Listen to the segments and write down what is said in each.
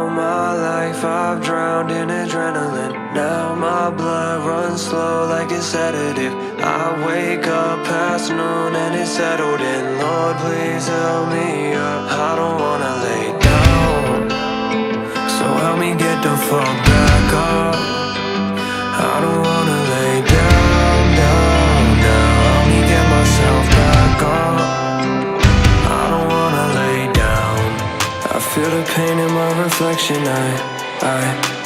All my life I've drowned in adrenaline. Now my blood runs slow like a sedative. I wake up past noon and it's settled in. Lord, please help me up, I don't wanna lay down. So help me get the fuck back up. I don't wanna lay down, down, down. Help me get myself back up. I don't wanna lay down. I feel the pain in my reflection. I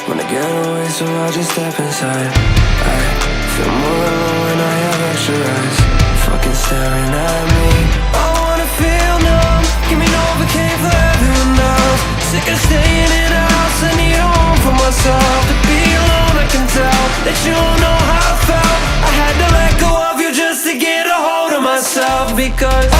wanna get away, so I just step inside. I feel more alone when I have extra eyes fucking staring at me. I wanna feel numb, give me Novocaine for heaven knows. Sick of staying in a house, I need a home for myself. To be alone, I can tell that you don't know how I felt. I had to let go of you just to get a hold of myself. Because